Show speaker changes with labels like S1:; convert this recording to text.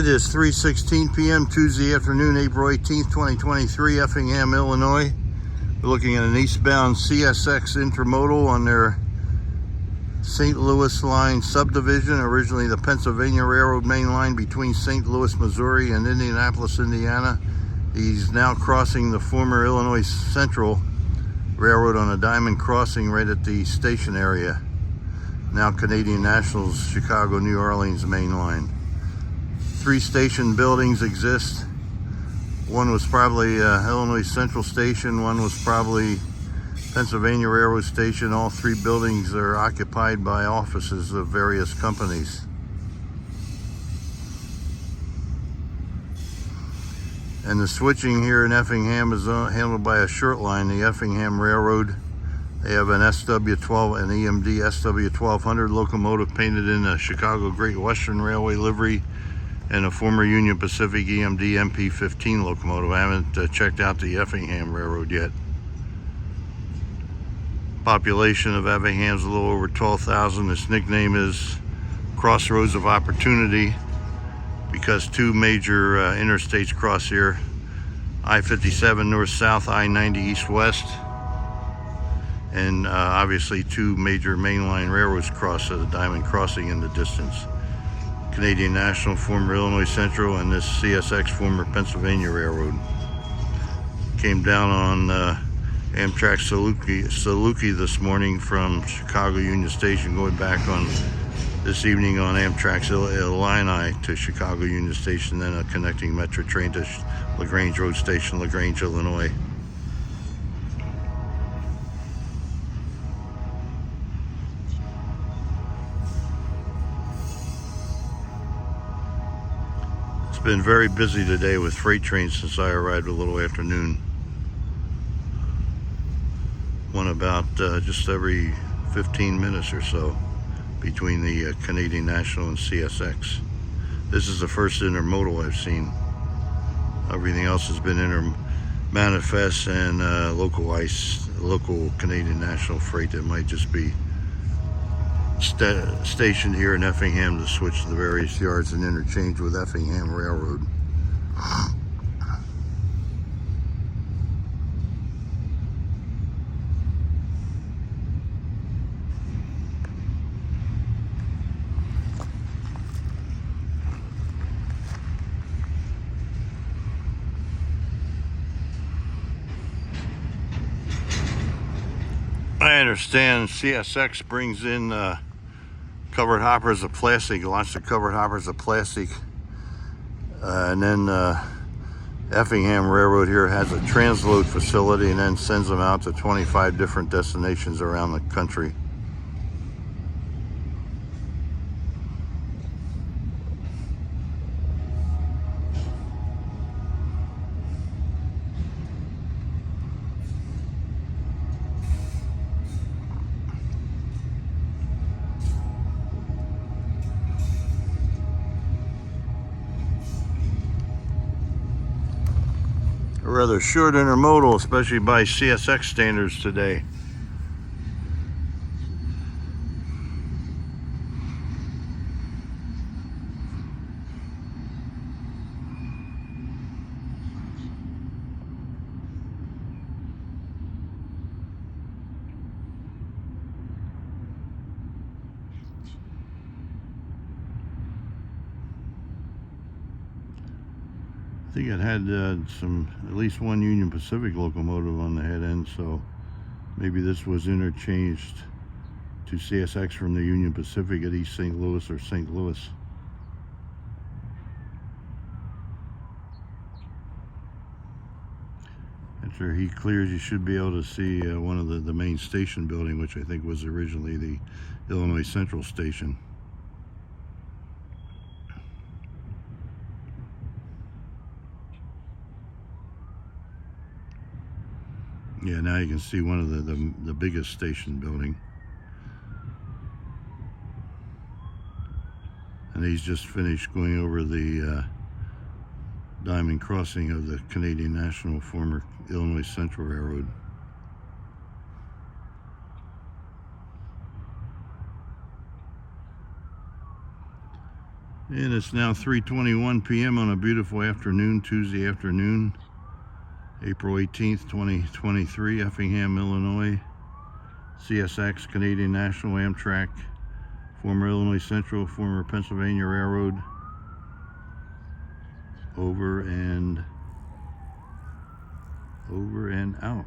S1: It is 3:16 p.m. Tuesday afternoon, April 18th, 2023, Effingham, Illinois. We're looking at an eastbound CSX intermodal on their Saint Louis Line Subdivision, originally the Pennsylvania Railroad main line between St. Louis, Missouri and Indianapolis, Indiana. He's now crossing the former Illinois Central Railroad on a diamond crossing right at the station area. Now Canadian National's Chicago, New Orleans main line. 3 station buildings exist. One was probably Illinois Central Station, one was probably Pennsylvania Railroad Station. All 3 buildings are occupied by offices of various companies. And the switching here in Effingham is handled by a short line, the Effingham Railroad. They have an SW12, an EMD SW1200 locomotive painted in a Chicago Great Western Railway livery, and a former Union Pacific EMD MP15 locomotive. I haven't checked out the Effingham Railroad yet. Population of Effingham is a little over 12,000. Its nickname is Crossroads of Opportunity because 2 major interstates cross here. I-57 north-south, I-90 east-west, and obviously 2 major mainline railroads cross at a diamond crossing in the distance. Canadian National, former Illinois Central, and this CSX, former Pennsylvania Railroad. Came down on Amtrak Saluki this morning from Chicago Union Station, going back on this evening on Amtrak's Illini to Chicago Union Station, then a connecting metro train to LaGrange Road Station, LaGrange, Illinois. Been very busy today with freight trains since I arrived a little afternoon. One about just every 15 minutes or so between the Canadian National and CSX. This is the first intermodal I've seen. Everything else has been manifest and local Canadian National freight that might just be stationed here in Effingham to switch to the various yards and interchange with Effingham Railroad. I understand CSX brings in covered hoppers of plastic, lots of covered hoppers of plastic, and then Effingham Railroad here has a transload facility and then sends them out to 25 different destinations around the country. A rather short intermodal, especially by CSX standards today. I think it had at least one Union Pacific locomotive on the head end, so maybe this was interchanged to CSX from the Union Pacific at East St. Louis or St. Louis. After he clears, you should be able to see one of the main station building, which I think was originally the Illinois Central Station. Yeah, now you can see one of the biggest station building. And he's just finished going over the diamond crossing of the Canadian National, former Illinois Central Railroad. And it's now 3:21 p.m. on a beautiful afternoon, Tuesday afternoon, April 18th, 2023, Effingham, Illinois. CSX, Canadian National, Amtrak, former Illinois Central, former Pennsylvania Railroad. Over and out.